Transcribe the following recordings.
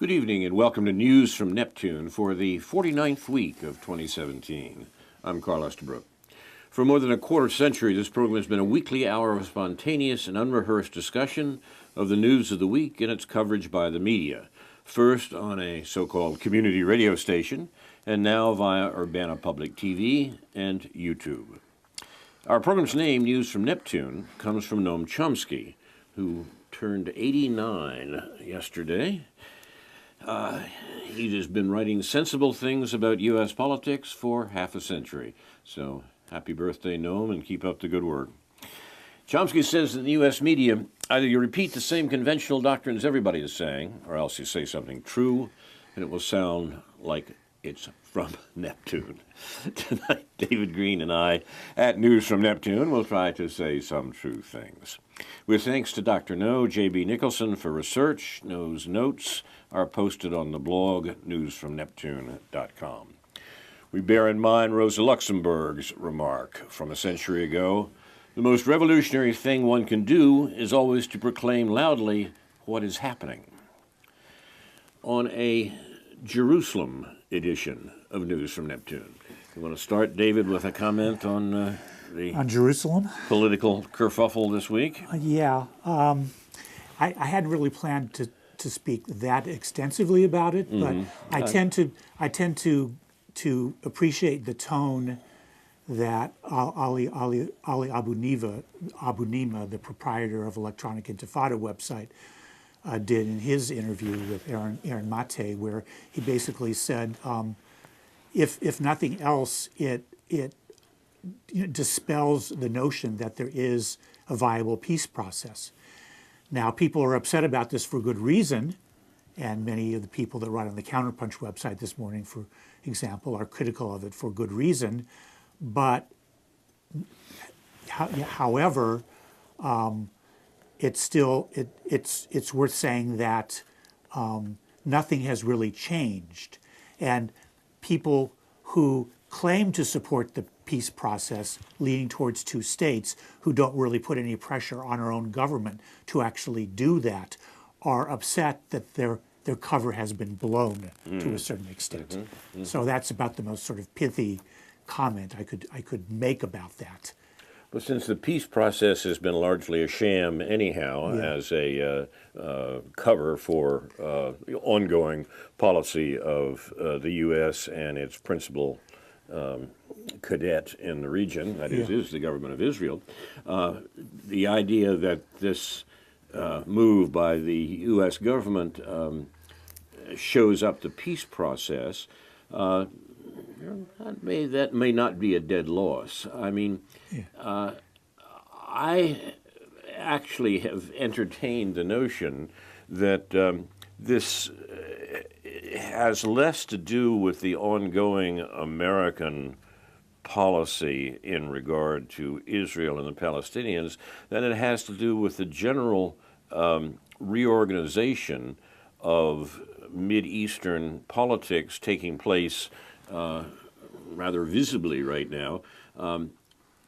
Good evening and welcome to News from Neptune for the 49th week of 2017. I'm Carl Estabrook. For more than a quarter century, this program has been a weekly hour of spontaneous and unrehearsed discussion of the news of the week and its coverage by the media, first on a so-called community radio station, and now via Urbana Public TV and YouTube. Our program's name, News from Neptune, comes from Noam Chomsky, who turned 89 yesterday. He has been writing sensible things about U.S. politics for half a century. So happy birthday, Noam, and keep up the good work. Chomsky says in the U.S. media, either you repeat the same conventional doctrines everybody is saying, or else you say something true, and it will sound like it's from Neptune. Tonight, David Green and I, at News from Neptune, will try to say some true things. With thanks to Dr. No, J.B. Nicholson for research. No's notes are posted on the blog, newsfromneptune.com. We bear in mind Rosa Luxemburg's remark from a century ago, the most revolutionary thing one can do is always to proclaim loudly what is happening. On a Jerusalem edition of News from Neptune, you want to start, David, with a comment on on Jerusalem? Political kerfuffle this week? I hadn't really planned to speak that extensively about it, but I tend to appreciate the tone that Ali Abu Nima, the proprietor of Electronic Intifada website, did in his interview with Aaron Mate, where he basically said, if nothing else, it dispels the notion that there is a viable peace process. Now, people are upset about this for good reason, and many of the people that write on the Counterpunch website this morning, for example, are critical of it for good reason. But, however, it's still it's worth saying that nothing has really changed, and people who claim to support the peace process leading towards two states, who don't really put any pressure on our own government to actually do that, are upset that their cover has been blown to a certain extent. So that's about the most sort of pithy comment I could make about that. But since the peace process has been largely a sham anyhow, as a cover for ongoing policy of the U.S. and its principal cadet in the region, that is the government of Israel, the idea that this move by the U.S. government shows up the peace process, that may not be a dead loss. I mean, I actually have entertained the notion that this has less to do with the ongoing American policy in regard to Israel and the Palestinians than it has to do with the general reorganization of Mideastern politics taking place rather visibly right now,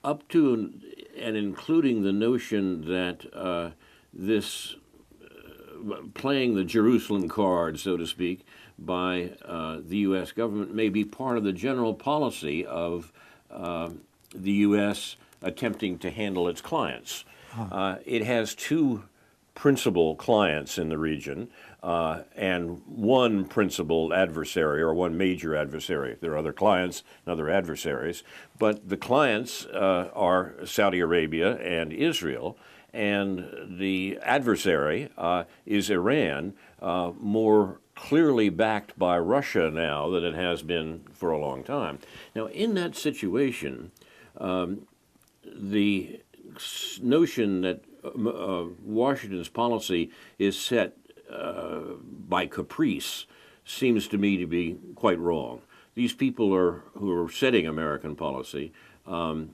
up to and including the notion that this playing the Jerusalem card, so to speak, by the U.S. government may be part of the general policy of the U.S. attempting to handle its clients. It has two principal clients in the region and one principal adversary, or one major adversary. There are other clients and other adversaries, but the clients are Saudi Arabia and Israel, and the adversary is Iran, more clearly backed by Russia now than it has been for a long time. Now, in that situation, the notion that Washington's policy is set by caprice seems to me to be quite wrong. These people who are setting American policy are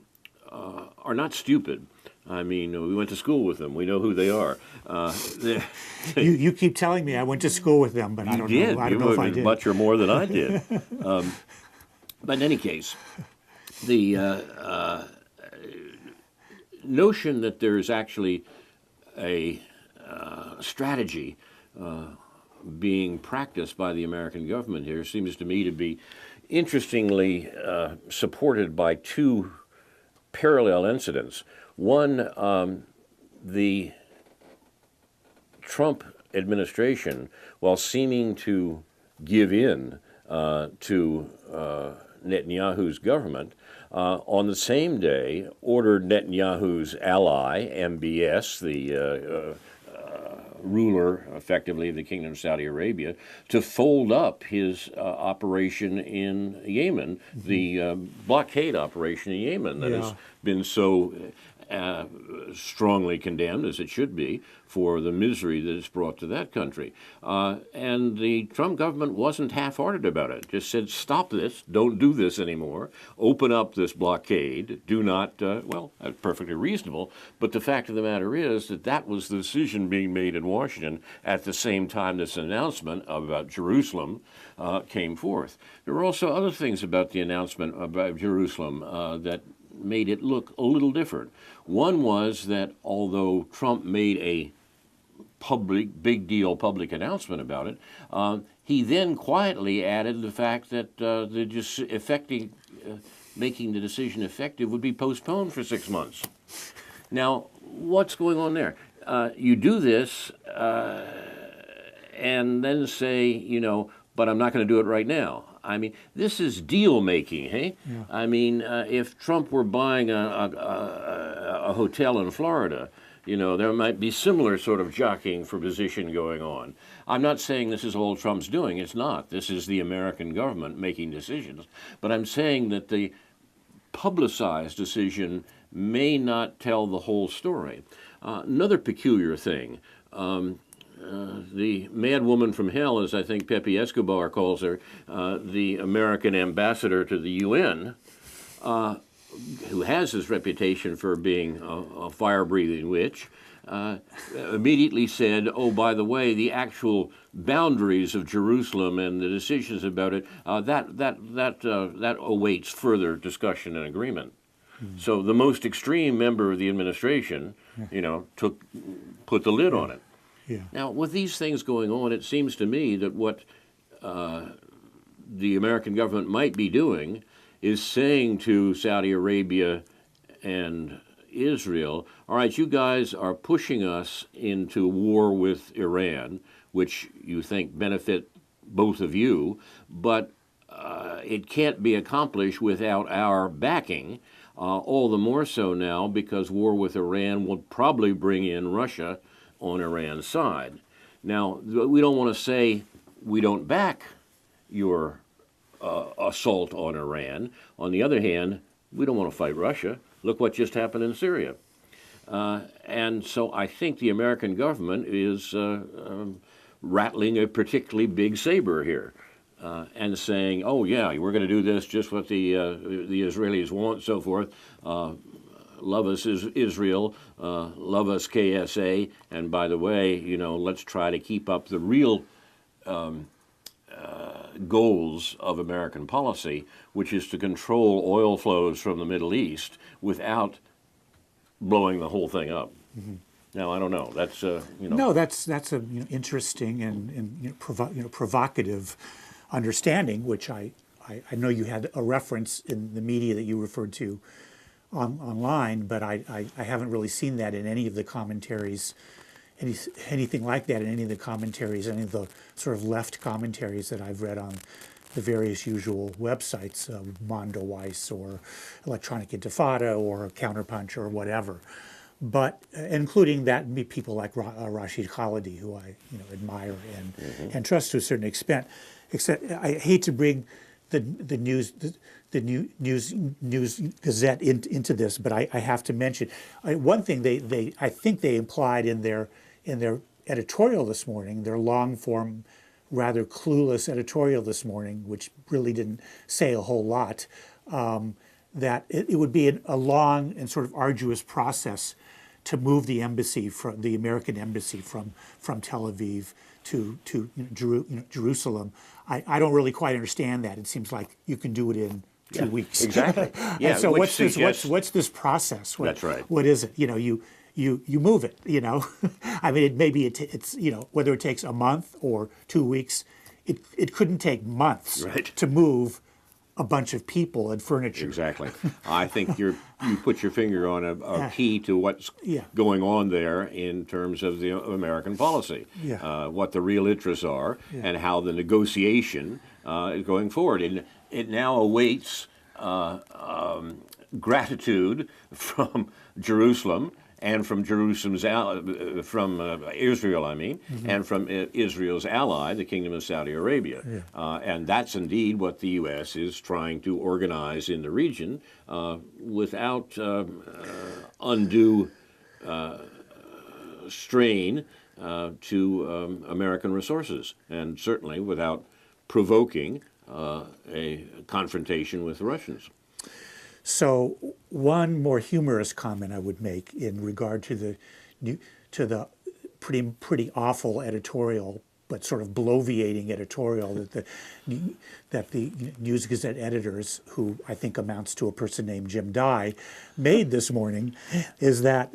not stupid. I mean, we went to school with them. We know who they are. You keep telling me I went to school with them, but I don't know. I don't know if I did. Much or more than I did. But in any case, the notion that there is actually a strategy being practiced by the American government here seems to me to be interestingly supported by two parallel incidents. One, the Trump administration, while seeming to give in to Netanyahu's government, on the same day ordered Netanyahu's ally, MBS, the ruler, effectively, of the Kingdom of Saudi Arabia, to fold up his operation in Yemen, the blockade operation in Yemen that has been so strongly condemned, as it should be, for the misery that it's brought to that country. And the Trump government wasn't half-hearted about it. Just said, stop this, don't do this anymore, open up this blockade, do not, well, that's perfectly reasonable, but the fact of the matter is that that was the decision being made in Washington at the same time this announcement about Jerusalem came forth. There were also other things about the announcement about Jerusalem that made it look a little different. One was that although Trump made a big deal public announcement about it, he then quietly added the fact that making the decision effective would be postponed for 6 months. Now, what's going on there? You do this and then say, but I'm not going to do it right now. I mean, this is deal making, hey? Yeah. I mean, if Trump were buying a hotel in Florida, there might be similar sort of jockeying for position going on. I'm not saying this is all Trump's doing. It's not. This is the American government making decisions. But I'm saying that the publicized decision may not tell the whole story. Another peculiar thing, the mad woman from hell, as I think Pepe Escobar calls her, the American ambassador to the UN, who has his reputation for being a fire-breathing witch, immediately said, oh, by the way, the actual boundaries of Jerusalem and the decisions about it, that awaits further discussion and agreement. Mm-hmm. So the most extreme member of the administration, put the lid on it. Yeah. Now, with these things going on, it seems to me that what the American government might be doing is saying to Saudi Arabia and Israel, all right, you guys are pushing us into war with Iran, which you think benefit both of you, but it can't be accomplished without our backing, all the more so now because war with Iran will probably bring in Russia on Iran's side. Now, we don't want to say we don't back your assault on Iran. On the other hand, we don't want to fight Russia. Look what just happened in Syria. And so I think the American government is rattling a particularly big saber here and saying, oh, yeah, we're going to do this, just what the Israelis want, so forth. Love us Israel, love us KSA, and by the way, let's try to keep up the real goals of American policy, which is to control oil flows from the Middle East without blowing the whole thing up. Mm-hmm. Now, I don't know. That's No, that's a interesting and provocative understanding, which I know you had a reference in the media that you referred to online, but I haven't really seen that in any of the commentaries, anything like that in any of the commentaries, any of the sort of left commentaries that I've read on the various usual websites, Mondo Weiss or Electronic Intifada or Counterpunch or whatever. But including that, people like Rashid Khalidi, who I admire and trust to a certain extent. Except I hate to bring the news Gazette into this, but I have to mention one thing I think they implied in their editorial this morning, their long form, rather clueless editorial this morning, which really didn't say a whole lot, that it would be a long and sort of arduous process to move the embassy from the American embassy from Tel Aviv to Jerusalem. I don't really quite understand that. It seems like you can do it in 2 weeks. Exactly. Yeah. And so what's this process? That's right. What is it? You you move it. I mean, it's whether it takes a month or 2 weeks, it couldn't take months Right. to move a bunch of people and furniture. Exactly. I think you put your finger on a key to what's Yeah. going on there in terms of the American policy, Yeah. what the real interests are, and how the negotiation is going forward. And it now awaits gratitude from Jerusalem and from Israel, and from Israel's ally, the Kingdom of Saudi Arabia. And that's indeed what the U.S. is trying to organize in the region without undue strain to American resources, and certainly without provoking a confrontation with the Russians. So one more humorous comment I would make in regard to the pretty awful editorial, but sort of bloviating editorial that the News Gazette editors, who I think amounts to a person named Jim Dye, made this morning, is that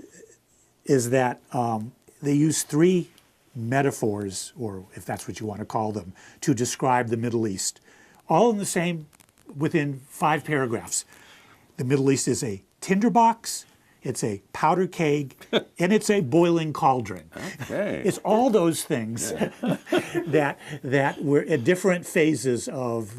they use three metaphors, or if that's what you want to call them, to describe the Middle East, all in the same, within 5 paragraphs. The Middle East is a tinderbox, it's a powder keg, and it's a boiling cauldron. Okay. It's all those things that were at different phases of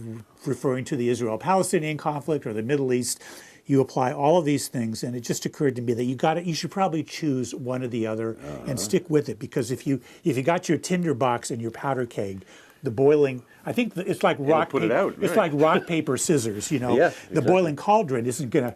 referring to the Israel-Palestinian conflict or the Middle East. You apply all of these things, and it just occurred to me that you should probably choose one or the other and stick with it, because if you got your tinderbox and your powder keg, the boiling, I think it's like rock. Put it out, It's right. like rock paper scissors. Yeah, The exactly. boiling cauldron isn't gonna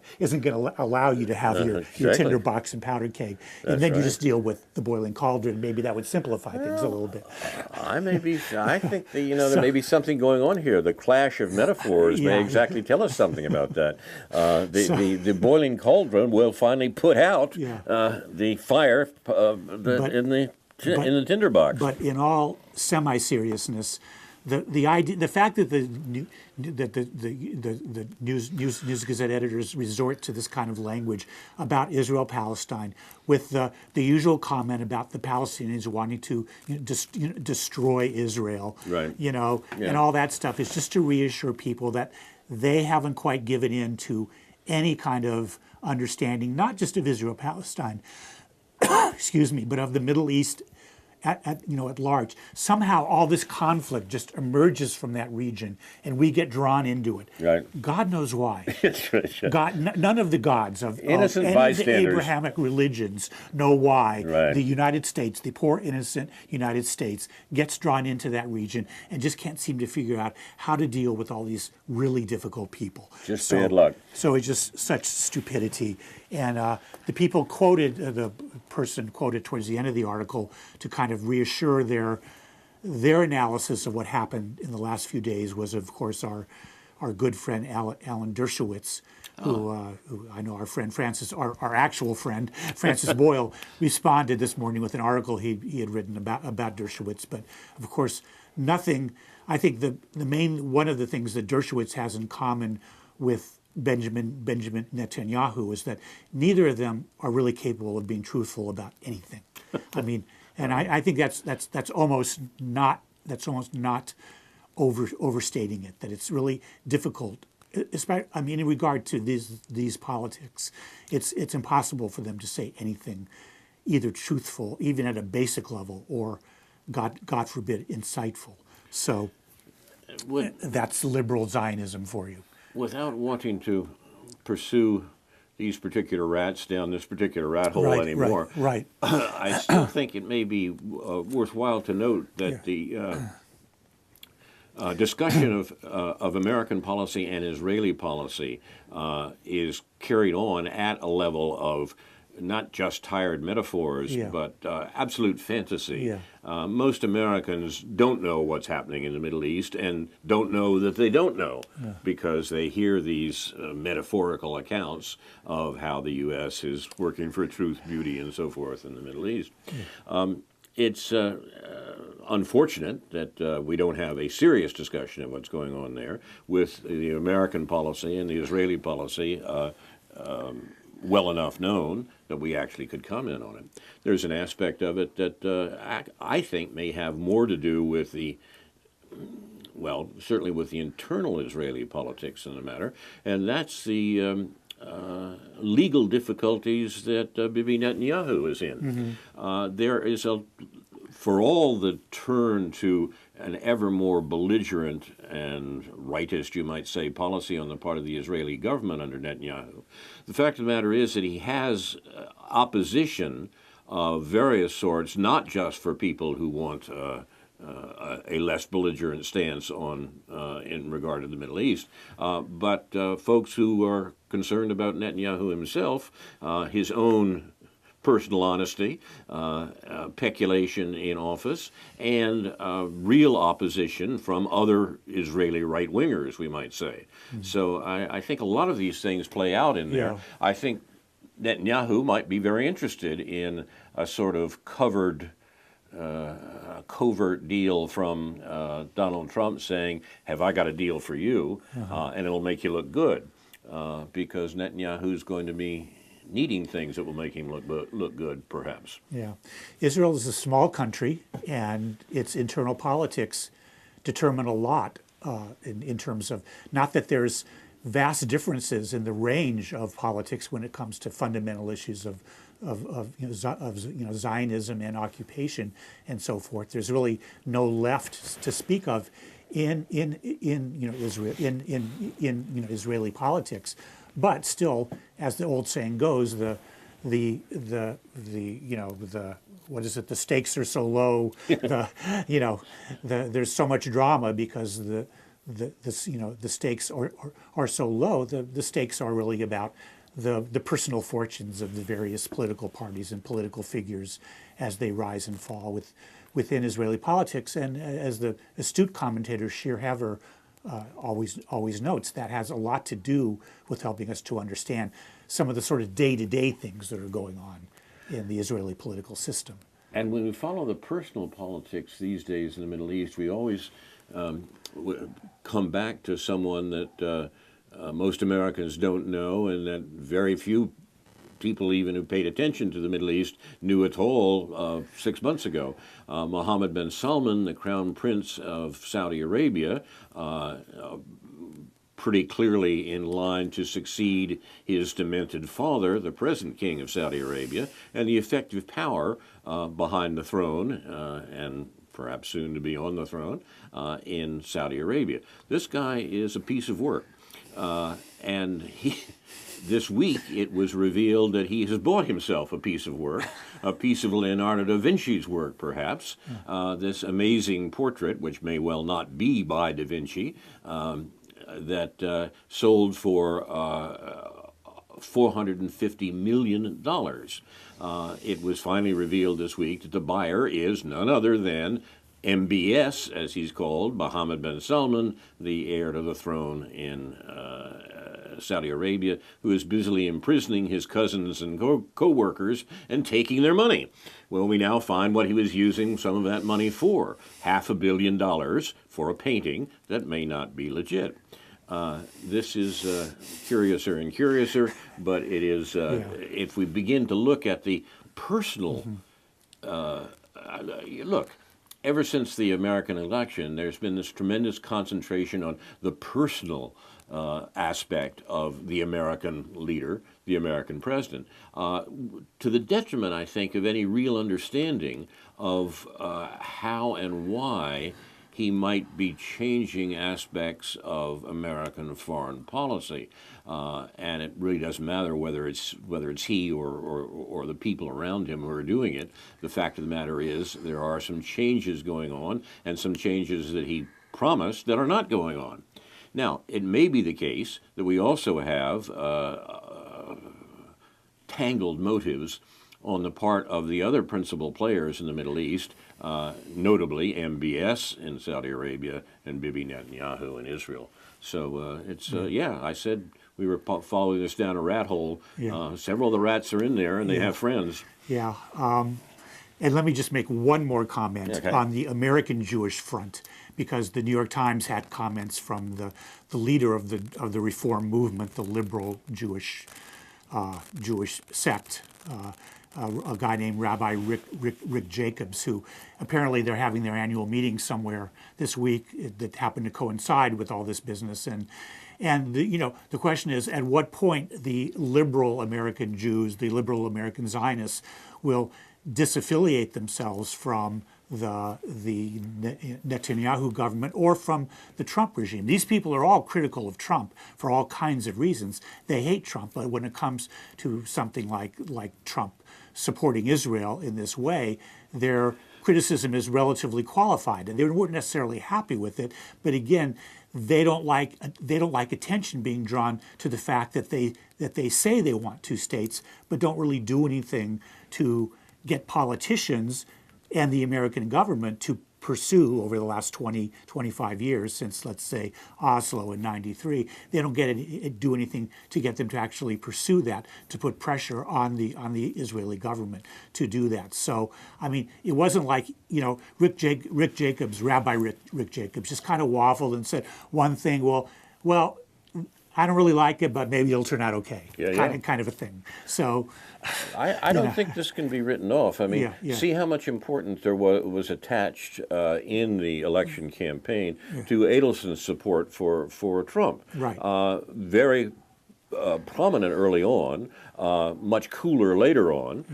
allow you to have your Exactly. tinderbox and powder keg, and then you right. just deal with the boiling cauldron. Maybe that would simplify things a little bit. I think there may be something going on here. The clash of metaphors may Yeah. exactly tell us something about that. The boiling cauldron will finally put out Yeah. the fire in the tinderbox. But in all semi-seriousness, the idea, the fact that the News Gazette editors resort to this kind of language about Israel-Palestine, with the usual comment about the Palestinians wanting to destroy Israel, Right. and all that stuff, is just to reassure people that they haven't quite given in to any kind of understanding, not just of Israel-Palestine, excuse me, but of the Middle East at large. Somehow all this conflict just emerges from that region, and we get drawn into it. Right. God knows why. That's right. God, none of the gods of Innocent any of the bystanders. Abrahamic religions know why Right. the United States, the poor innocent United States, gets drawn into that region and just can't seem to figure out how to deal with all these really difficult people. Just bad luck. So it's just such stupidity. And the people quoted, the person quoted towards the end of the article to kind of reassure their analysis of what happened in the last few days was, of course, our good friend Alan Dershowitz, who I know our friend Francis, our actual friend Francis Boyle, responded this morning with an article he had written about Dershowitz. But of course, nothing. I think the main one of the things that Dershowitz has in common with Benjamin Netanyahu is that neither of them are really capable of being truthful about anything. I mean, and I think that's almost not overstating it. That it's really difficult. I mean, in regard to these politics, it's impossible for them to say anything either truthful, even at a basic level, or God forbid, insightful. So that's liberal Zionism for you. Without wanting to pursue these particular rats down this particular rat hole anymore, Right. I still think it may be worthwhile to note that the discussion of American policy and Israeli policy is carried on at a level of not just tired metaphors, but absolute fantasy. Most Americans don't know what's happening in the Middle East and don't know that they don't know because they hear these metaphorical accounts of how the U.S. is working for truth, beauty, and so forth in the Middle East. It's unfortunate that we don't have a serious discussion of what's going on there with the American policy and the Israeli policy well enough known that we actually could comment on it. There's an aspect of it that I think may have more to do with certainly with the internal Israeli politics in the matter, and that's the legal difficulties that Bibi Netanyahu is in. There is for all the turn to an ever more belligerent and rightist, you might say, policy on the part of the Israeli government under Netanyahu, the fact of the matter is that he has opposition of various sorts, not just for people who want a less belligerent stance on in regard to the Middle East, but folks who are concerned about Netanyahu himself, his own personal honesty, peculation in office, and real opposition from other Israeli right-wingers, we might say. So I think a lot of these things play out in there. Yeah. I think Netanyahu might be very interested in a sort of covert deal from Donald Trump saying, have I got a deal for you? And it'll make you look good, because Netanyahu's going to be needing things that will make him look good, perhaps. Yeah. Israel is a small country, and its internal politics determine a lot in terms of, not that there's vast differences in the range of politics when it comes to fundamental issues of Zionism and occupation and so forth. There's really no left to speak of in Israel in Israeli politics, but still, as the old saying goes, the what is it? The stakes are so low. There's so much drama because the stakes are so low. The stakes are really about the personal fortunes of the various political parties and political figures as they rise and fall within Israeli politics. And as the astute commentator Shir Haver always notes, that has a lot to do with helping us to understand some of the sort of day-to-day things that are going on in the Israeli political system. And when we follow the personal politics these days in the Middle East, we always come back to someone that most Americans don't know, and that very few people even who paid attention to the Middle East knew at all 6 months ago. Mohammed bin Salman, the Crown Prince of Saudi Arabia, pretty clearly in line to succeed his demented father, the present king of Saudi Arabia, and the effective power behind the throne, and perhaps soon to be on the throne, in Saudi Arabia. This guy is a piece of work. And this week it was revealed that he has bought himself a piece of work, a piece of Leonardo da Vinci's work, perhaps, this amazing portrait, which may well not be by da Vinci, that sold for $450 million. It was finally revealed this week that the buyer is none other than MBS, as he's called, Mohammed bin Salman, the heir to the throne in Saudi Arabia, who is busily imprisoning his cousins and co-workers and taking their money. Well, we now find what he was using some of that money for, $500 million for a painting that may not be legit. This is curiouser and curiouser, but it is, if we begin to look at the personal, look, ever since the American election, there's been this tremendous concentration on the personal aspect of the American leader, the American president, to the detriment, I think, of any real understanding of how and why he might be changing aspects of American foreign policy, and it really doesn't matter whether it's he or the people around him who are doing it. The fact of the matter is there are some changes going on, and some changes that he promised that are not going on. Now, it may be the case that we also have tangled motives on the part of the other principal players in the Middle East, notably MBS in Saudi Arabia and Bibi Netanyahu in Israel. So I said we were following this down a rat hole. Yeah. Several of the rats are in there, and they have friends. Yeah. And let me just make one more comment on the American Jewish front, because the New York Times had comments from the leader of the Reform movement, the liberal Jewish Jewish sect. A guy named Rabbi Rick Jacobs, who apparently they're having their annual meeting somewhere this week that happened to coincide with all this business. And the question is, at what point the liberal American Jews, the liberal American Zionists, will disaffiliate themselves from the Netanyahu government or from the Trump regime. These people are all critical of Trump for all kinds of reasons. They hate Trump, but when it comes to something like Trump supporting Israel in this way, their criticism is relatively qualified, and they weren't necessarily happy with it. But again, they don't like attention being drawn to the fact that they say they want two states, but don't really do anything to get politicians and the American government to pursue over the last 20, 25 years since, let's say, Oslo in '93. They don't do anything to get them to actually pursue that, to put pressure on the Israeli government to do that. So, I mean, it wasn't like, Rick Jacobs, Rabbi Rick Jacobs, just kind of waffled and said one thing, well, I don't really like it, but maybe it'll turn out okay. Kind of a thing. So, I don't think this can be written off. I mean, see how much importance there was attached in the election campaign to Adelson's support for Trump. Right. Very prominent early on, much cooler later on.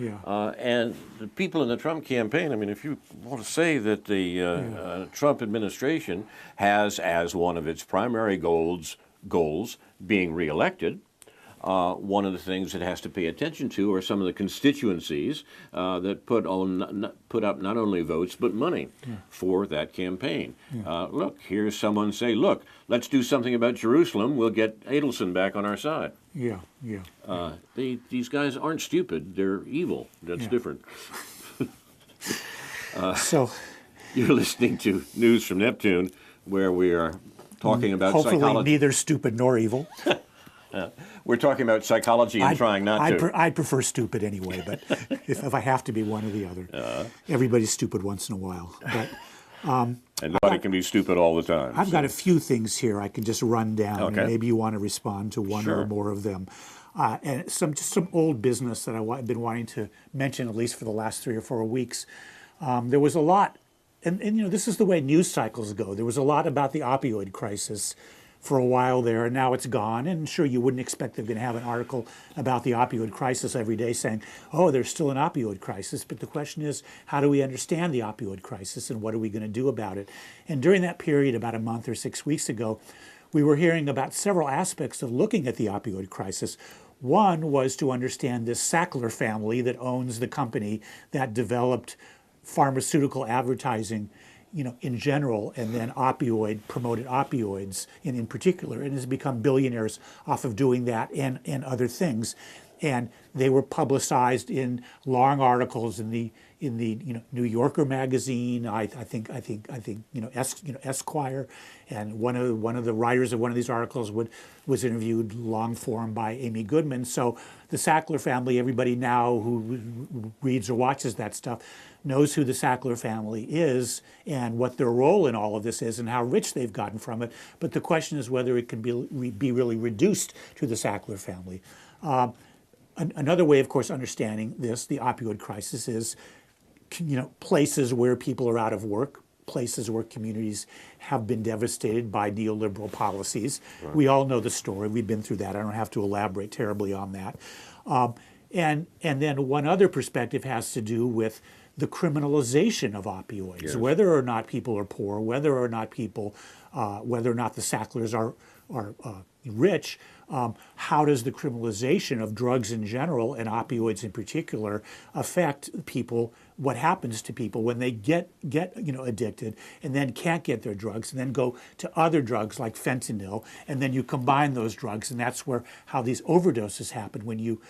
And the people in the Trump campaign, I mean, if you want to say that the Trump administration has as one of its primary goals being reelected, one of the things it has to pay attention to are some of the constituencies that put up not only votes but money for that campaign. Look, here's someone say, look, let's do something about Jerusalem. We'll get Adelson back on our side. These guys aren't stupid. They're evil. That's different. So you're listening to News from Neptune, where we are talking about hopefully psychology. Neither stupid nor evil. We're talking about psychology and trying not to. I'd prefer stupid anyway, but if I have to be one or the other. Everybody's stupid once in a while. But, and nobody can be stupid all the time. I've got a few things here I can just run down, and maybe you want to respond to one or more of them. And just some old business that I've been wanting to mention, at least for the last 3 or 4 weeks. There was a lot, and this is the way news cycles go. There was a lot about the opioid crisis for a while there, and now it's gone. And sure, you wouldn't expect they're going to have an article about the opioid crisis every day saying, oh, there's still an opioid crisis. But the question is, how do we understand the opioid crisis and what are we going to do about it? And during that period, about a month or 6 weeks ago, we were hearing about several aspects of looking at the opioid crisis. One was to understand this Sackler family that owns the company that developed pharmaceutical advertising in general, and then promoted opioids in particular, and has become billionaires off of doing that and other things. And they were publicized in long articles in the New Yorker magazine. I think Esquire, and one of the writers of one of these articles was interviewed long form by Amy Goodman. So the Sackler family, everybody now who reads or watches that stuff knows who the Sackler family is and what their role in all of this is and how rich they've gotten from it. But the question is whether it can be really reduced to the Sackler family. Another way, of course, understanding this, the opioid crisis, is places where people are out of work, places where communities have been devastated by neoliberal policies. Right. We all know the story. We've been through that. I don't have to elaborate terribly on that. And then one other perspective has to do with the criminalization of opioids, whether or not people are poor, whether or not the Sacklers are rich. How does the criminalization of drugs in general and opioids in particular affect people? What happens to people when they get addicted and then can't get their drugs and then go to other drugs like fentanyl, and then you combine those drugs, and that's how these overdoses happen when you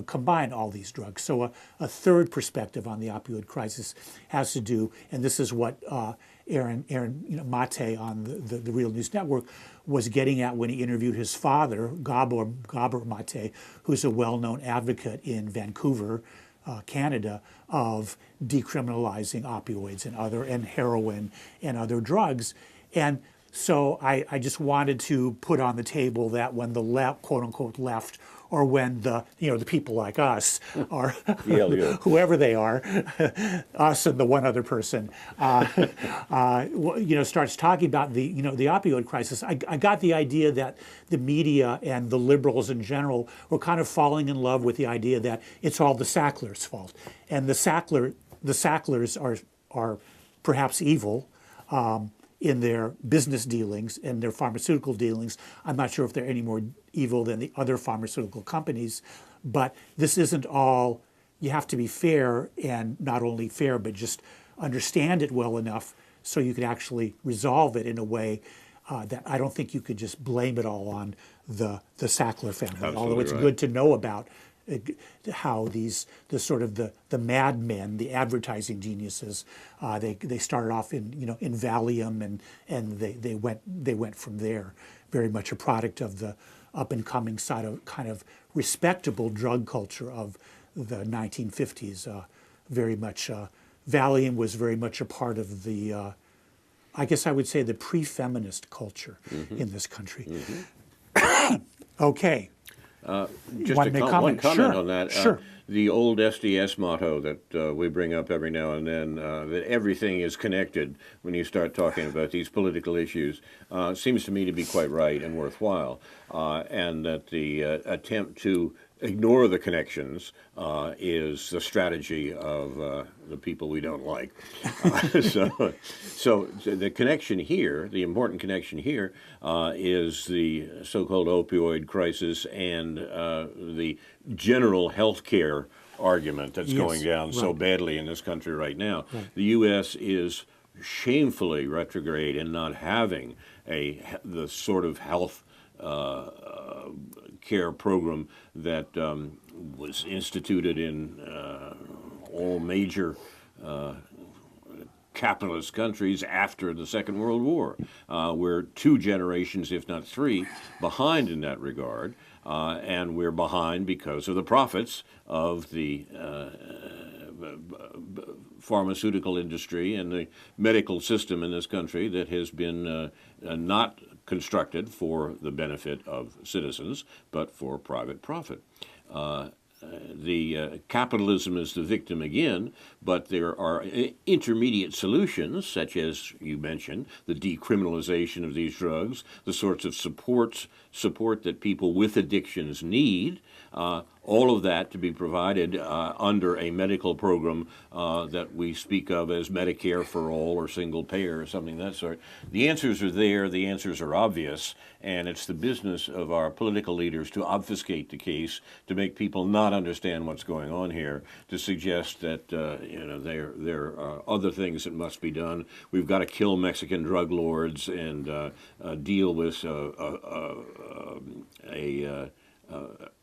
combine all these drugs. So a third perspective on the opioid crisis has to do, and this is what Aaron Mate on the Real News Network was getting at when he interviewed his father, Gabor Mate, who's a well-known advocate in Vancouver, Canada, of decriminalizing opioids and heroin and other drugs. And so I just wanted to put on the table that when the quote-unquote left or when the the people like us are Yeah. whoever they are, us and the one other person, starts talking about the opioid crisis. I got the idea that the media and the liberals in general were kind of falling in love with the idea that it's all the Sacklers' fault, and the Sacklers are perhaps evil. In their business dealings and their pharmaceutical dealings. I'm not sure if they're any more evil than the other pharmaceutical companies, but this isn't all, you have to be fair, and not only fair, but just understand it well enough so you can actually resolve it in a way that I don't think you could just blame it all on the Sackler family. Absolutely Although it's right. good to know about how the madmen, the advertising geniuses, they started off in in Valium, and they went from there. Very much a product of the up and coming side of kind of respectable drug culture of the 1950s. Very much Valium was very much a part of the I guess I would say the pre-feminist culture in this country. Okay. Just One one comment. comment Sure, on that. sure. The old SDS motto that we bring up every now and then, that everything is connected when you start talking about these political issues, seems to me to be quite right and worthwhile, and that the attempt to ignore the connections is the strategy of the people we don't like. So the connection here, the important connection here, is the so-called opioid crisis and the general health care argument that's going down so badly in this country right now. The U.S. is shamefully retrograde in not having the sort of health care program that was instituted in all major capitalist countries after the Second World War. We're 2 generations, if not 3, behind in that regard, and we're behind because of the profits of the pharmaceutical industry and the medical system in this country that has been not constructed for the benefit of citizens, but for private profit. The capitalism is the victim again, but there are intermediate solutions, such as you mentioned, the decriminalization of these drugs, the sorts of support that people with addictions need, all of that to be provided under a medical program that we speak of as Medicare for all or single payer or something of that sort. The answers are there, the answers are obvious, and it's the business of our political leaders to obfuscate the case, to make people not understand what's going on here, to suggest that there are other things that must be done. We've got to kill Mexican drug lords and deal with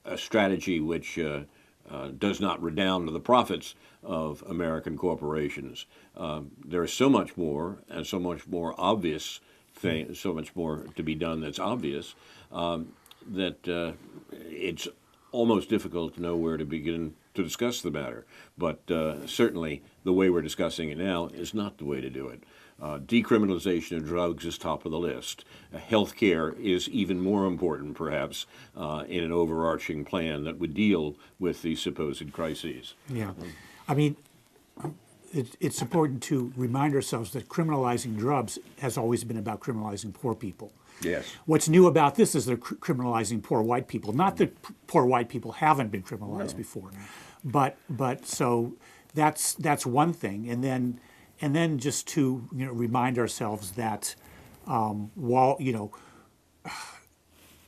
a strategy which does not redound to the profits of American corporations. There is so much more and so much more obvious so much more to be done that's obvious that it's almost difficult to know where to begin to discuss the matter. But certainly the way we're discussing it now is not the way to do it. Decriminalization of drugs is top of the list. Health care is even more important, perhaps, in an overarching plan that would deal with these supposed crises. Yeah. I mean, it's important to remind ourselves that criminalizing drugs has always been about criminalizing poor people. Yes. What's new about this is they're criminalizing poor white people. Not that poor white people haven't been criminalized before, but so that's one thing. And then just to remind ourselves that while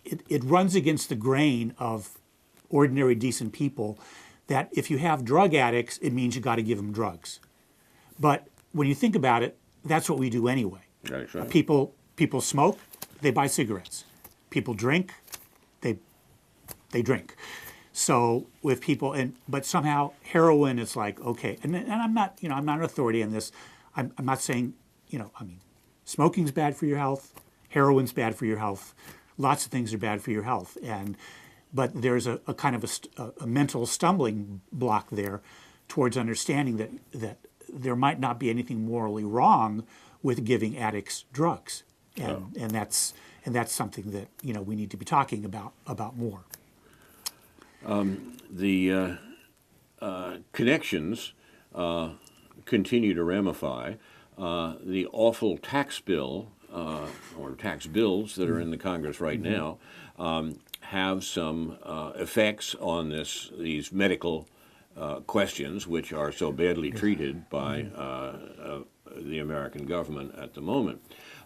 it runs against the grain of ordinary decent people that if you have drug addicts, it means you got to give them drugs. But when you think about it, that's what we do anyway. That's right. People smoke, they buy cigarettes. People drink, they drink. So with people, but somehow heroin is like, okay, and I'm not an authority on this. I'm not saying, smoking's bad for your health, heroin's bad for your health, lots of things are bad for your health, but there's a kind of a mental stumbling block there towards understanding that there might not be anything morally wrong with giving addicts drugs, and that's something that we need to be talking about more. The connections continue to ramify. The awful tax bill or tax bills that are in the Congress right now have some effects on these medical questions, which are so badly treated by the American government at the moment.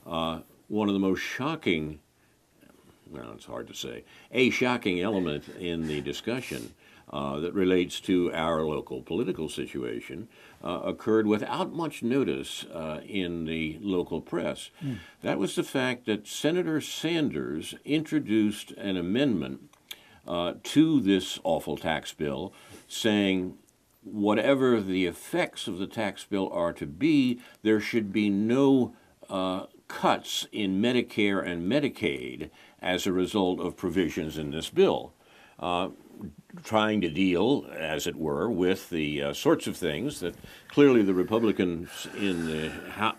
One of the most shocking, well, it's hard to say, a shocking element in the discussion that relates to our local political situation occurred without much notice in the local press. That was the fact that Senator Sanders introduced an amendment to this awful tax bill saying whatever the effects of the tax bill are to be, there should be no cuts in Medicare and Medicaid as a result of provisions in this bill. Trying to deal, as it were, with the sorts of things that clearly the Republicans in the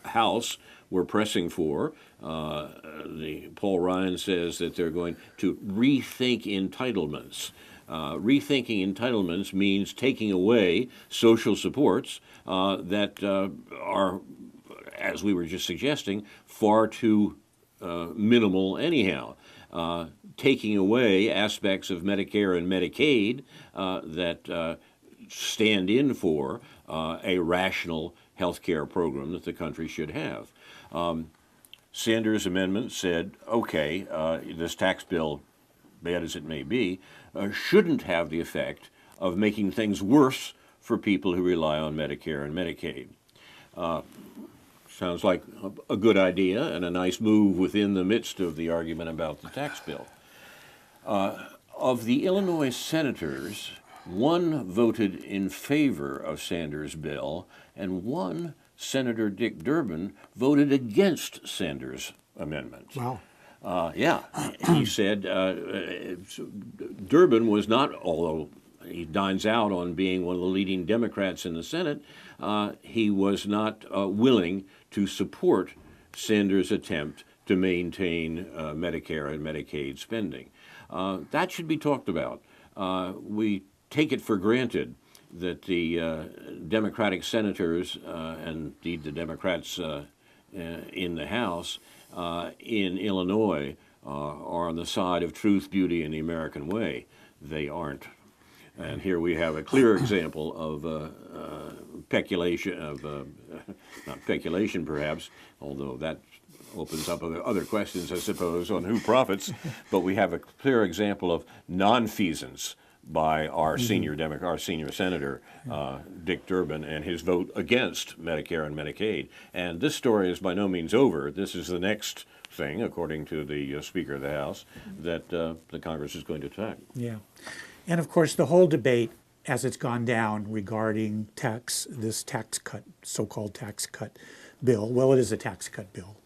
House were pressing for. Paul Ryan says that they're going to rethink entitlements. Rethinking entitlements means taking away social supports that are, as we were just suggesting, far too minimal anyhow. Taking away aspects of Medicare and Medicaid that stand in for a rational health care program that the country should have. Sanders' amendment said, okay, this tax bill, bad as it may be, shouldn't have the effect of making things worse for people who rely on Medicare and Medicaid. Sounds like a good idea and a nice move within the midst of the argument about the tax bill. Of the Illinois senators, one voted in favor of Sanders' bill, and one, Senator Dick Durbin, voted against Sanders' amendment. Wow. Yeah, he said Durbin was not, although he dines out on being one of the leading Democrats in the Senate, he was not willing to support Sanders' attempt to maintain Medicare and Medicaid spending. That should be talked about. We take it for granted that the Democratic senators, and indeed the Democrats in the House in Illinois, are on the side of truth, beauty, and the American way. They aren't. And here we have a clear example of peculation, not peculation perhaps, although that opens up other questions, I suppose, on who profits, but we have a clear example of nonfeasance by our senior senator, Dick Durbin, and his vote against Medicare and Medicaid. And this story is by no means over. This is the next thing, according to the Speaker of the House, that the Congress is going to attack. Yeah. And of course, the whole debate as it's gone down regarding this tax cut, so-called tax cut bill, well, it is a tax cut bill,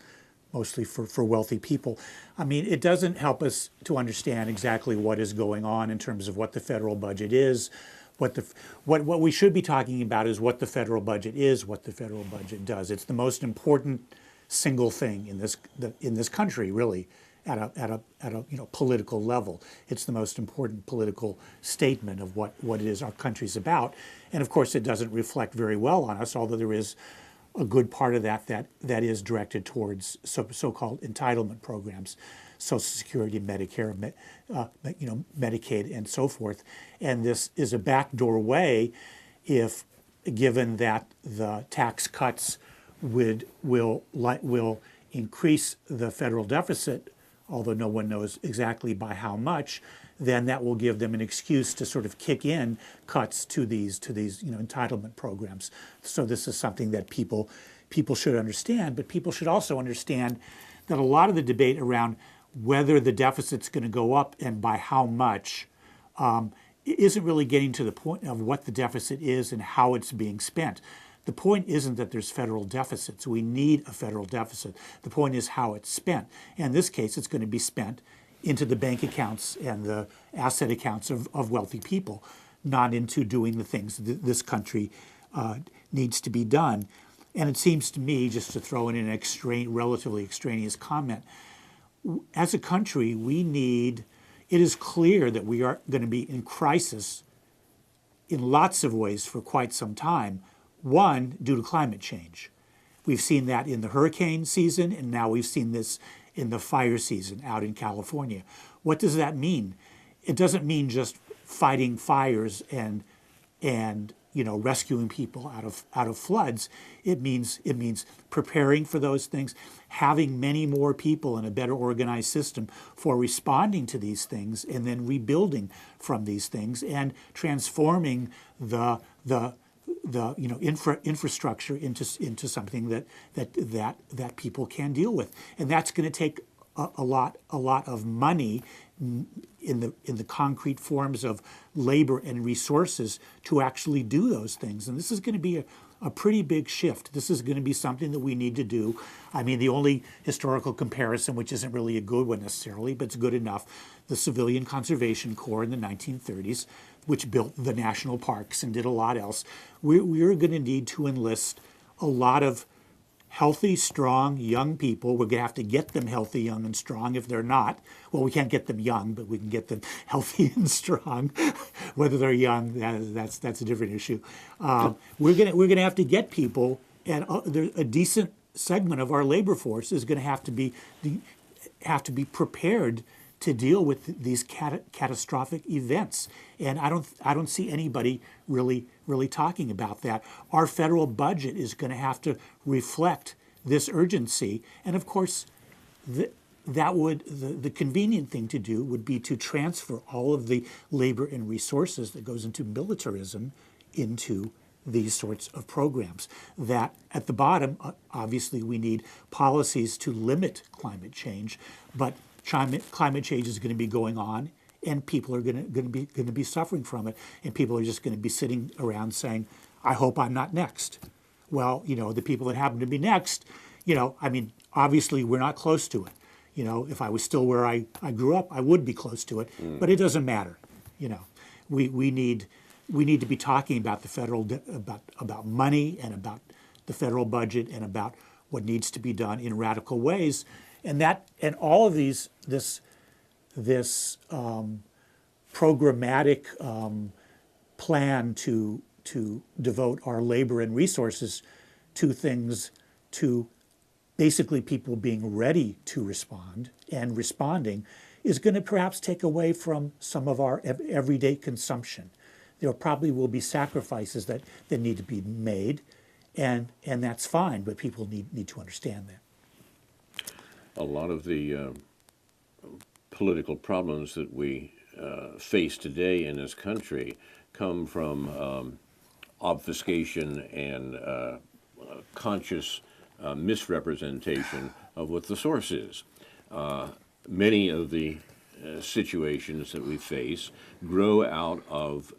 mostly for wealthy people. I mean, it doesn't help us to understand exactly what is going on in terms of what the federal budget is. What we should be talking about is what the federal budget is, what the federal budget does. It's the most important single thing in this country, really, at a political level. It's the most important political statement of what it is our country's about. And of course, it doesn't reflect very well on us, although there is a good part of that is directed towards so-called entitlement programs, Social Security, Medicare, Medicaid, and so forth. And this is a backdoor way, if given that the tax cuts will increase the federal deficit, although no one knows exactly by how much, then that will give them an excuse to sort of kick in cuts to these entitlement programs. So this is something that people should understand, but people should also understand that a lot of the debate around whether the deficit's going to go up and by how much isn't really getting to the point of what the deficit is and how it's being spent. The point isn't that there's federal deficits. We need a federal deficit. The point is how it's spent. And in this case, it's going to be spent into the bank accounts and the asset accounts of wealthy people, not into doing the things that this country needs to be done. And it seems to me, just to throw in an relatively extraneous comment, as a country, we need it is clear that we are going to be in crisis in lots of ways for quite some time. One, due to climate change. We've seen that in the hurricane season, and now we've seen this in the fire season out in California. What does that mean? It doesn't mean just fighting fires and rescuing people out of floods. It means preparing for those things, having many more people in a better organized system for responding to these things, and then rebuilding from these things and transforming the infrastructure into something that people can deal with. And that's going to take a lot of money in the concrete forms of labor and resources to actually do those things. And this is going to be a pretty big shift. This is going to be something that we need to do. I mean, the only historical comparison, which isn't really a good one necessarily, but it's good enough, the Civilian Conservation Corps in the 1930s, which built the national parks and did a lot else. We're going to need to enlist a lot of healthy, strong, young people. We're going to have to get them healthy, young, and strong. If they're not, well, we can't get them young, but we can get them healthy and strong. Whether they're young, that's a different issue. We're going to have to get people, and a decent segment of our labor force is going to have to be prepared to deal with these catastrophic events. And I don't see anybody really talking about that. Our federal budget is going to have to reflect this urgency. And of course, the convenient thing to do would be to transfer all of the labor and resources that goes into militarism into these sorts of programs. That at the bottom, obviously we need policies to limit climate change, but climate change is going to be going on, and people are going to be suffering from it, and people are just going to be sitting around saying, "I hope I'm not next." Well, the people that happen to be next, I mean, obviously we're not close to it. If I was still where I grew up, I would be close to it, but it doesn't matter. We need to be talking about the federal about money and about the federal budget and about what needs to be done in radical ways. And all of this programmatic plan to devote our labor and resources to things, to basically people being ready to respond and responding, is going to perhaps take away from some of our everyday consumption. There probably will be sacrifices that need to be made, and that's fine, but people need to understand that. A lot of the political problems that we face today in this country come from obfuscation and conscious misrepresentation of what the source is. Many of the situations that we face grow out of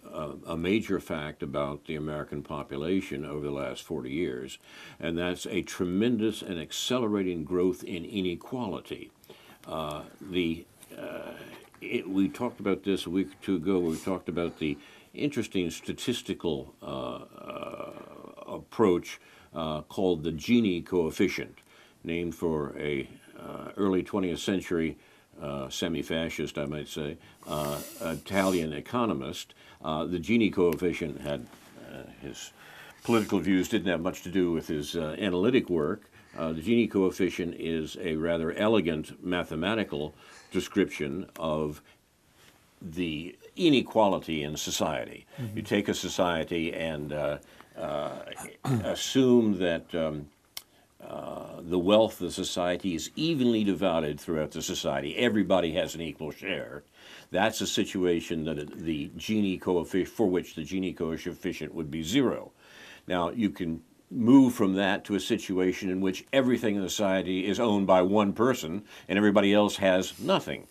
a major fact about the American population over the last 40 years, and that's a tremendous and accelerating growth in inequality. We talked about this a week or two ago. We talked about the interesting statistical approach called the Gini coefficient, named for a early 20th century semi-fascist, I might say, Italian economist. The Gini coefficient had his political views didn't have much to do with his analytic work. The Gini coefficient is a rather elegant mathematical description of the inequality in society. Mm-hmm. You take a society and assume that the wealth of the society is evenly divided throughout the society. Everybody has an equal share. That's a situation that the Gini coefficient, for which the Gini coefficient would be 0. Now, you can move from that to a situation in which everything in society is owned by one person and everybody else has nothing.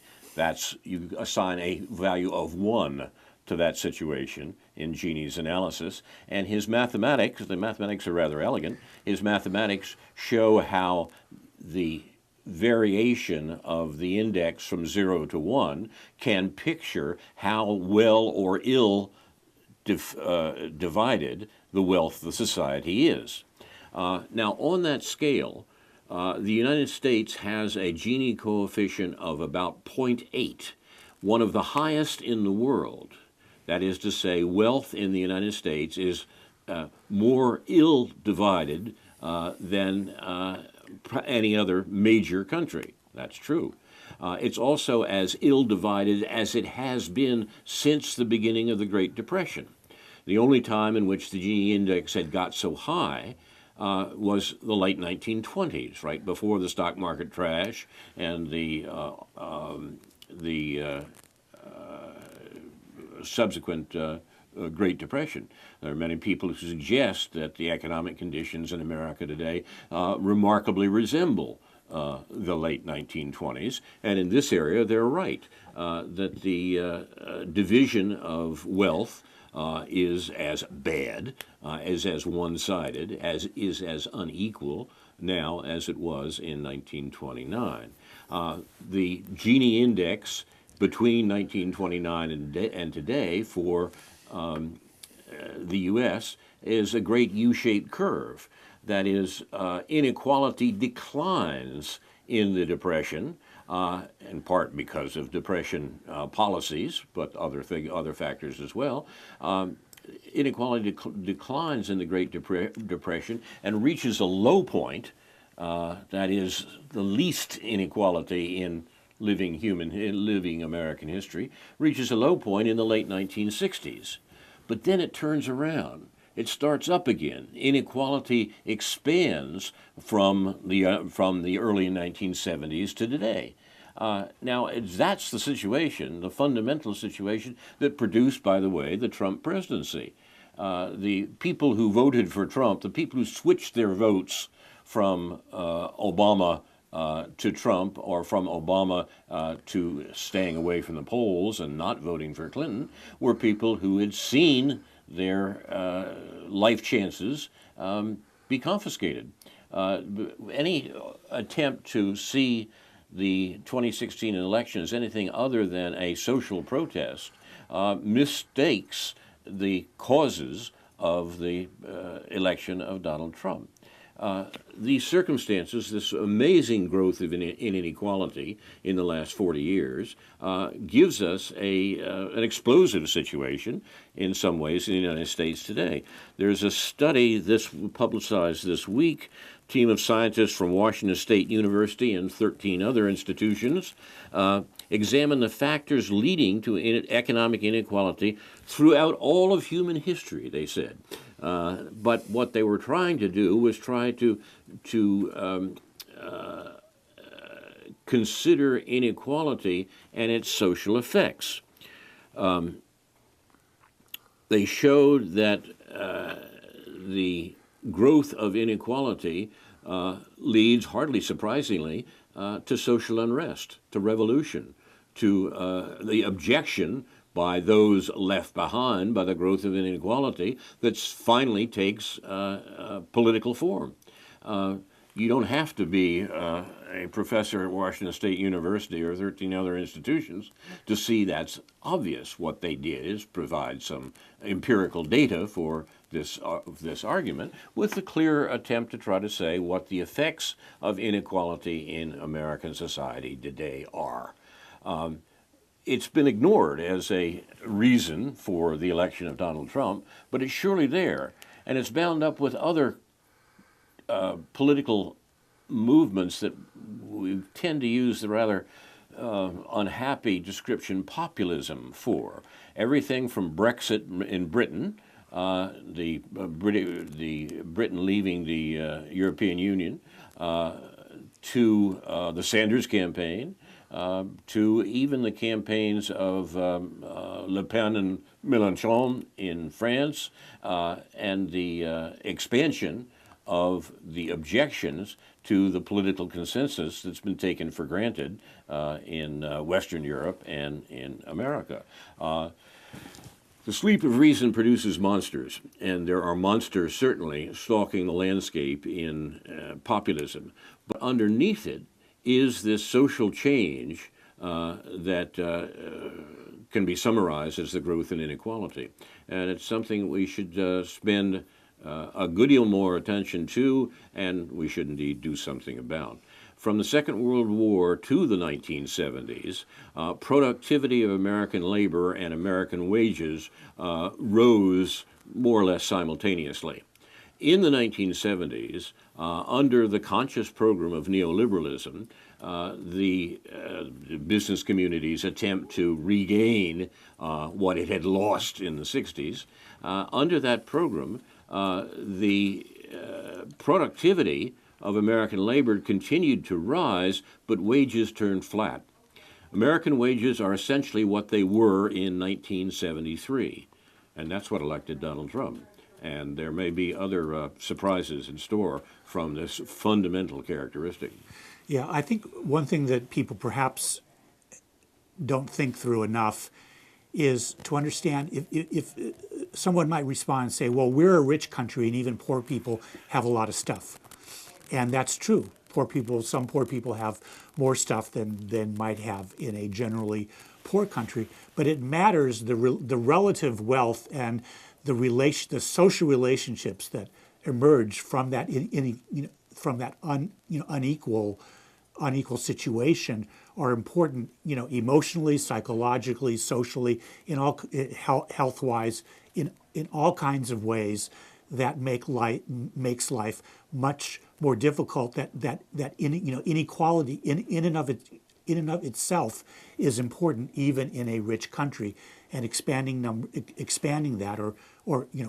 You assign a value of 1 to that situation in Gini's analysis. And his mathematics, the mathematics are rather elegant, his mathematics show how the variation of the index from 0 to 1 can picture how well or ill divided the wealth of the society is. Now, on that scale, the United States has a Gini coefficient of about 0.8, one of the highest in the world. That is to say, wealth in the United States is more ill divided than any other major country. That's true. It's also as ill divided as it has been since the beginning of the Great Depression. The only time in which the Gini index had got so high was the late 1920s, right before the stock market crash and the subsequent Great Depression. There are many people who suggest that the economic conditions in America today remarkably resemble the late 1920s, and in this area they're right, that the division of wealth is as bad, is as one-sided, is as unequal now as it was in 1929. The Gini index between 1929 and today for the U.S. is a great U-shaped curve. That is, inequality declines in the Depression, in part because of Depression policies, but other factors as well. Inequality declines in the Great Depression and reaches a low point. That is the least inequality in living American history, reaches a low point in the late 1960s. But then it turns around. It starts up again. Inequality expands from the early 1970s to today. Now, that's the situation, the fundamental situation that produced, by the way, the Trump presidency. The people who voted for Trump, the people who switched their votes from Obama to Trump, or from Obama to staying away from the polls and not voting for Clinton, were people who had seen their life chances be confiscated. Any attempt to see the 2016 election as anything other than a social protest mistakes the causes of the election of Donald Trump. These circumstances, this amazing growth of inequality in the last 40 years, gives us an explosive situation in some ways in the United States today. There's a study publicized this week. A team of scientists from Washington State University and 13 other institutions examined the factors leading to economic inequality throughout all of human history, they said. But what they were trying to do was try to consider inequality and its social effects. They showed that the growth of inequality leads, hardly surprisingly, to social unrest, to revolution, to the objection by those left behind by the growth of inequality that finally takes political form. You don't have to be a professor at Washington State University or 13 other institutions to see that's obvious. What they did is provide some empirical data for this argument with the clear attempt to try to say what the effects of inequality in American society today are. It's been ignored as a reason for the election of Donald Trump, but it's surely there. And it's bound up with other political movements that we tend to use the rather unhappy description populism for. Everything from Brexit in Britain, Britain leaving the European Union, to the Sanders campaign, to even the campaigns of Le Pen and Mélenchon in France, and the expansion of the objections to the political consensus that's been taken for granted in Western Europe and in America. The sleep of reason produces monsters, and there are monsters certainly stalking the landscape in populism. But underneath it is this social change that can be summarized as the growth in inequality. And it's something we should spend a good deal more attention to, and we should indeed do something about. from the Second World War to the 1970s, productivity of American labor and American wages rose more or less simultaneously. In the 1970s, under the conscious program of neoliberalism, the business community's attempt to regain what it had lost in the 60s, under that program, the productivity of American labor continued to rise, but wages turned flat. American wages are essentially what they were in 1973, and that's what elected Donald Trump. And there may be other surprises in store from this fundamental characteristic. Yeah, I think one thing that people perhaps don't think through enough is to understand if someone might respond and say, well, we're a rich country and even poor people have a lot of stuff. And that's true. Some poor people have more stuff than might have in a generally poor country. But it matters the relative wealth and the social relationships that emerge from that unequal situation are important. Emotionally, psychologically, socially, in all health-wise, in all kinds of ways that makes life much more difficult. That inequality in and of itself is important, even in a rich country, and expanding that or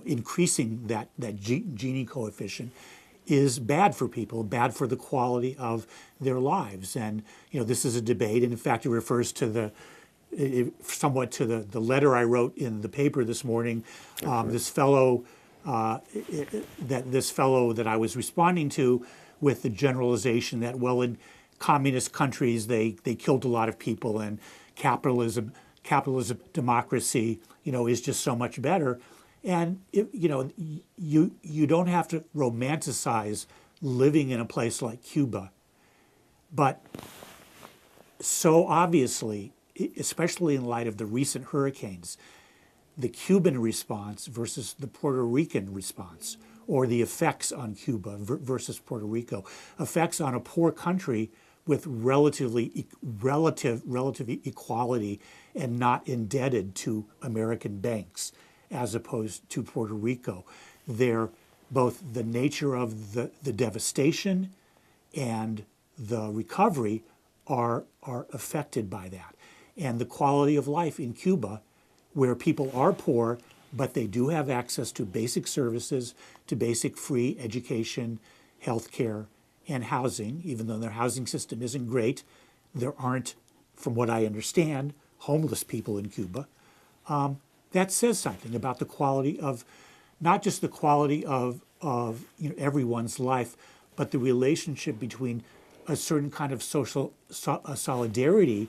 increasing that Gini coefficient is bad for people, bad for the quality of their lives. And this is a debate, and in fact, it refers to somewhat to the letter I wrote in the paper this morning. This fellow that I was responding to, with the generalization that, well, in communist countries they killed a lot of people, and capitalism democracy is just so much better. And you don't have to romanticize living in a place like Cuba, but so obviously, especially in light of the recent hurricanes, the Cuban response versus the Puerto Rican response, or the effects on Cuba versus Puerto Rico, effects on a poor country with relative equality and not indebted to American banks, as opposed to Puerto Rico. They're both the nature of the devastation and the recovery are affected by that. And the quality of life in Cuba, where people are poor, but they do have access to basic services, to basic free education, health care, and housing. Even though their housing system isn't great, there aren't, from what I understand, homeless people in Cuba. That says something about the quality of, not just the quality of everyone's life, but the relationship between a certain kind of social solidarity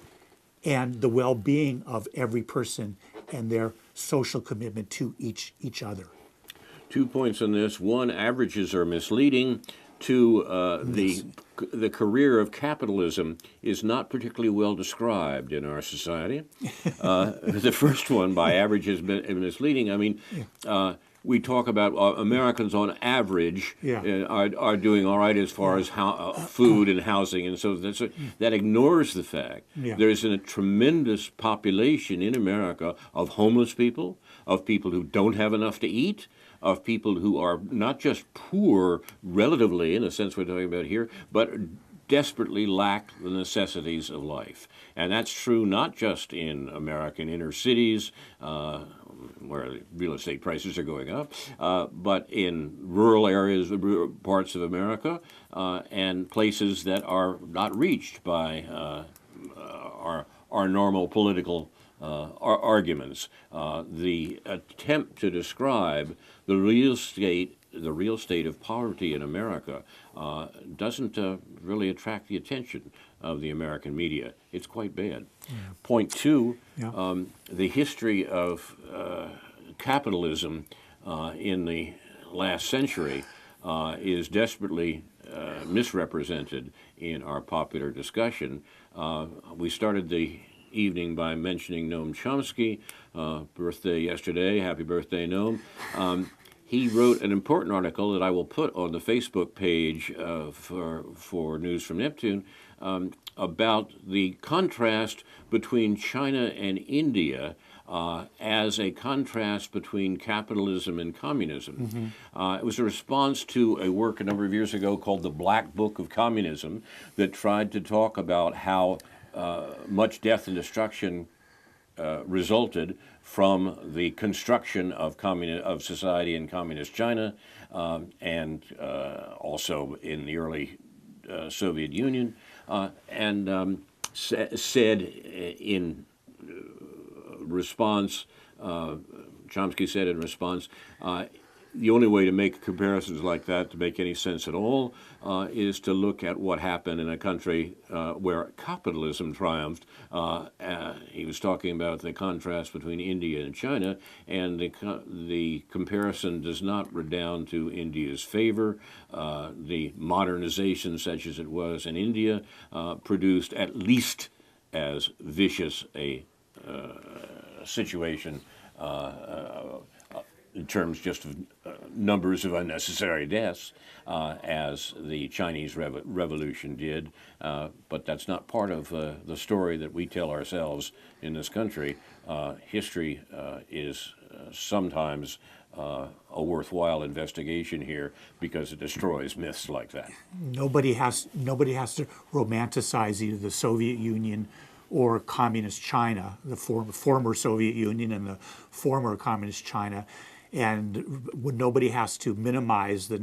and the well-being of every person and their social commitment to each other. 2 points on this. One, averages are misleading. Two, the career of capitalism is not particularly well described in our society. The first one, by averages misleading, I mean, we talk about Americans on average are doing all right as far as food and housing, and so that ignores the fact there's a tremendous population in America of homeless people, of people who don't have enough to eat, of people who are not just poor relatively, in the sense we're talking about here, but desperately lack the necessities of life. And that's true not just in American inner cities, where real estate prices are going up, but in rural areas, parts of America, and places that are not reached by our normal political arguments. The attempt to describe the real state of poverty in America doesn't really attract the attention of the American media. It's quite bad. Point two, the history of capitalism in the last century is desperately misrepresented in our popular discussion. We started the evening by mentioning Noam Chomsky, birthday yesterday. Happy birthday, Noam. he wrote an important article that I will put on the Facebook page for News from Neptune about the contrast between China and India as a contrast between capitalism and communism. It was a response to a work a number of years ago called The Black Book of Communism that tried to talk about how much death and destruction resulted from the construction of society in communist China and also in the early Soviet Union, and said in response, Chomsky said in response, the only way to make comparisons like that to make any sense at all is to look at what happened in a country where capitalism triumphed. He was talking about the contrast between India and China, and the comparison does not redound to India's favor. The modernization, such as it was in India, produced at least as vicious a situation in terms just of numbers of unnecessary deaths as the Chinese Revolution did. But that's not part of the story that we tell ourselves in this country. History is sometimes a worthwhile investigation here because it destroys myths like that. Nobody has to romanticize either the Soviet Union or communist China, the former Soviet Union and the former communist China, and nobody has to minimize the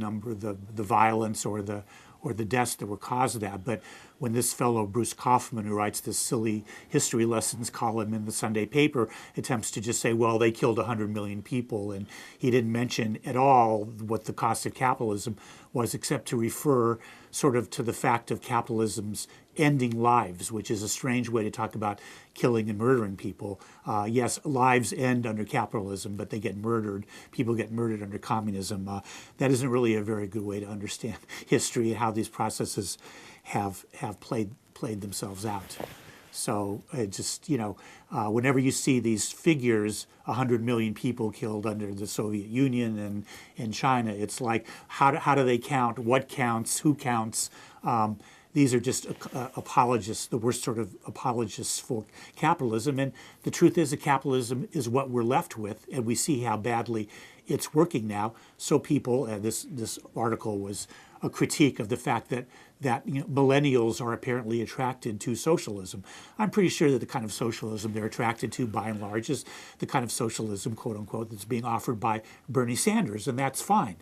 violence or the deaths that were caused of that. But when this fellow Bruce Kaufman, who writes this silly history lessons column in the Sunday paper, attempts to just say, well, they killed 100 million people, and he didn't mention at all what the cost of capitalism was, except to refer sort of to the fact of capitalism's ending lives, which is a strange way to talk about killing and murdering people. Yes, lives end under capitalism, but they get murdered. People get murdered under communism. That isn't really a very good way to understand history and how these processes have played themselves out. So just, whenever you see these figures, 100 million people killed under the Soviet Union and in China, it's like, how do they count? What counts? Who counts? These are just apologists, the worst sort of apologists for capitalism. And the truth is that capitalism is what we're left with, and we see how badly it's working now. So people, this article was a critique of the fact that millennials are apparently attracted to socialism. I'm pretty sure that the kind of socialism they're attracted to, by and large, is the kind of socialism, quote unquote, that's being offered by Bernie Sanders, and that's fine.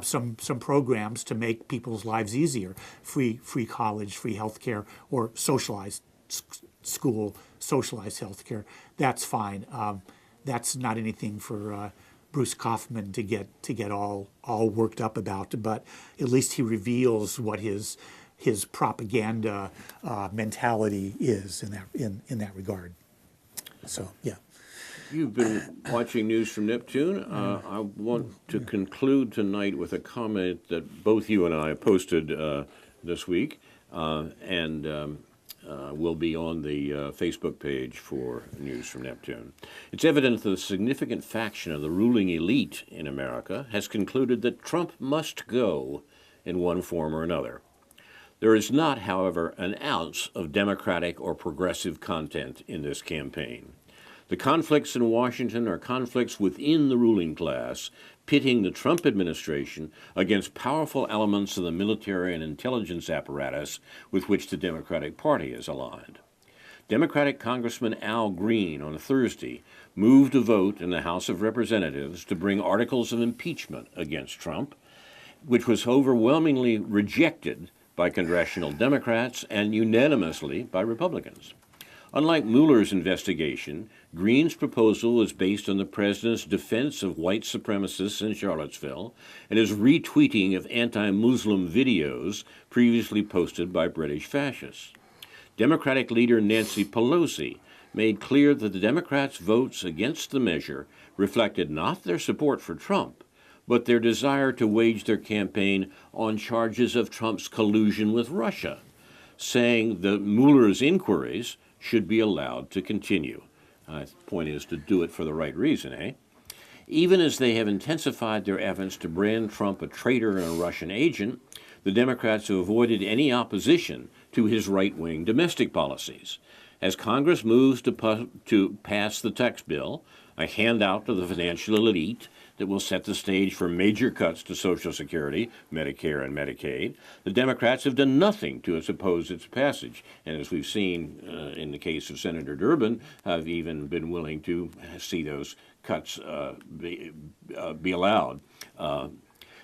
Some programs to make people's lives easier, free college, free health care, or socialized school, socialized health care. That's fine. That's not anything for Bruce Kaufman to get all worked up about, but at least he reveals what his propaganda mentality is in that regard. So yeah. You've been watching News from Neptune. I want to conclude tonight with a comment that both you and I posted this week, and will be on the Facebook page for News from Neptune. It's evident that a significant faction of the ruling elite in America has concluded that Trump must go in one form or another. There is not, however, an ounce of democratic or progressive content in this campaign. The conflicts in Washington are conflicts within the ruling class, pitting the Trump administration against powerful elements of the military and intelligence apparatus with which the Democratic Party is aligned. Democratic Congressman Al Green on Thursday moved a vote in the House of Representatives to bring articles of impeachment against Trump, which was overwhelmingly rejected by congressional Democrats and unanimously by Republicans. Unlike Mueller's investigation, Green's proposal is based on the president's defense of white supremacists in Charlottesville and his retweeting of anti-Muslim videos previously posted by British fascists. Democratic leader Nancy Pelosi made clear that the Democrats' votes against the measure reflected not their support for Trump, but their desire to wage their campaign on charges of Trump's collusion with Russia, saying that Mueller's inquiries should be allowed to continue. The point is to do it for the right reason, eh? Even as they have intensified their efforts to brand Trump a traitor and a Russian agent, the Democrats have avoided any opposition to his right-wing domestic policies. As Congress moves to pass the tax bill, a handout to the financial elite that will set the stage for major cuts to Social Security, Medicare, and Medicaid, the Democrats have done nothing to oppose its passage. And as we've seen in the case of Senator Durbin, have even been willing to see those cuts be allowed.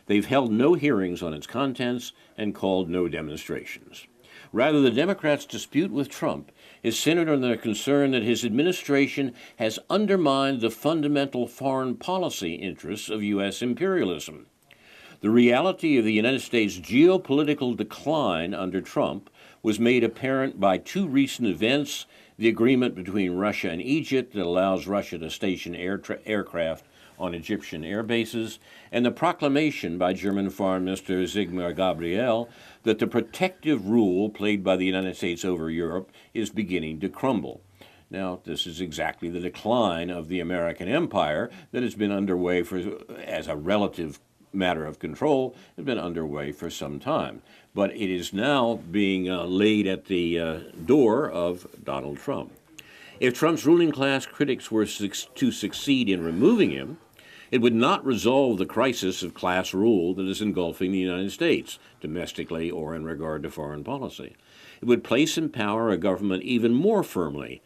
They've held no hearings on its contents and called no demonstrations. Rather, the Democrats' dispute with Trump is centered on their concern that his administration has undermined the fundamental foreign policy interests of U.S. imperialism. The reality of the United States' geopolitical decline under Trump was made apparent by two recent events: the agreement between Russia and Egypt that allows Russia to station aircraft on Egyptian air bases, and the proclamation by German Foreign Minister Sigmar Gabriel that the protective rule played by the United States over Europe is beginning to crumble. Now, this is exactly the decline of the American empire that has been underway as a relative matter of control, has been underway for some time. But it is now being laid at the door of Donald Trump. If Trump's ruling class critics were to succeed in removing him, it would not resolve the crisis of class rule that is engulfing the United States, domestically or in regard to foreign policy. It would place in power a government even more firmly,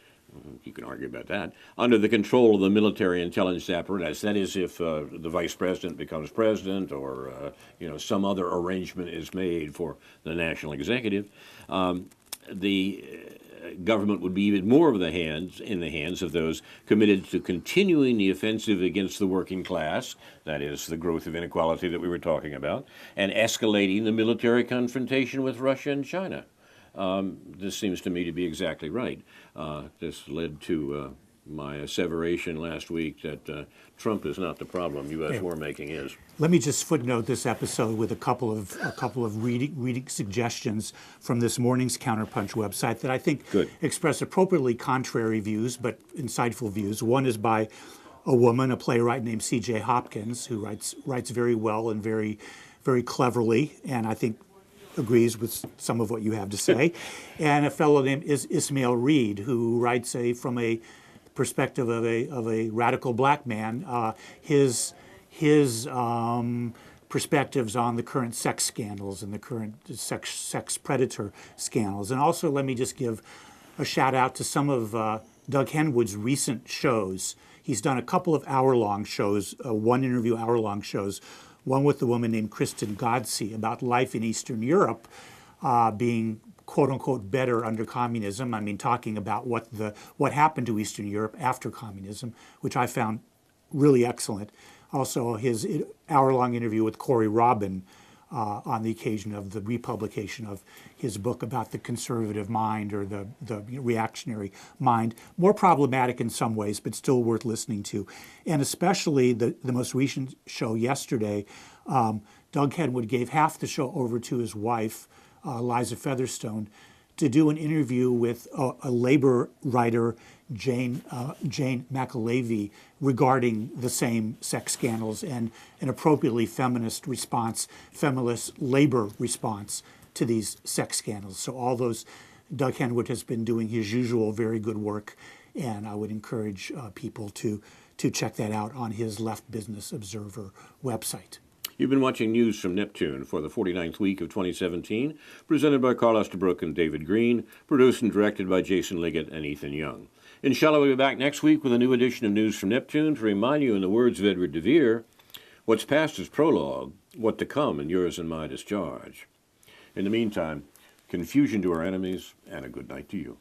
you can argue about that, under the control of the military intelligence apparatus. That is, if the vice president becomes president or some other arrangement is made for the national executive, the government would be even more in the hands of those committed to continuing the offensive against the working class, that is, the growth of inequality that we were talking about, and escalating the military confrontation with Russia and China. This seems to me to be exactly right. This led to my asseveration last week that Trump is not the problem. U.S. war making is. Let me just footnote this episode with a couple of reading suggestions from this morning's Counterpunch website that I think express appropriately contrary views but insightful views. One is by a woman, a playwright named C.J. Hopkins, who writes very well and very, very cleverly, and I think agrees with some of what you have to say, and a fellow named Ismail Reed, who writes from a perspective of a radical black man, his perspectives on the current sex scandals and the current sex predator scandals. And also, let me just give a shout out to some of Doug Henwood's recent shows. He's done a couple of hour-long shows, one-interview hour-long shows, one with a woman named Kristen Godsey about life in Eastern Europe being quote-unquote better under communism. I mean, talking about what happened to Eastern Europe after communism, which I found really excellent. Also, his hour-long interview with Corey Robin on the occasion of the republication of his book about the conservative mind or the reactionary mind. More problematic in some ways, but still worth listening to. And especially the most recent show yesterday, Doug Henwood gave half the show over to his wife, Liza Featherstone, to do an interview with a labor writer, Jane McAlevey, regarding the same sex scandals and an appropriately feminist labor response to these sex scandals. So all those, Doug Henwood has been doing his usual very good work, and I would encourage people to check that out on his Left Business Observer website. You've been watching News from Neptune for the 49th week of 2017, presented by Carl Estabrook and David Green, produced and directed by Jason Liggett and Ethan Young. Inshallah, we'll be back next week with a new edition of News from Neptune to remind you, in the words of Edward de Vere, what's past is prologue, what to come in yours and my discharge. In the meantime, confusion to our enemies, and a good night to you.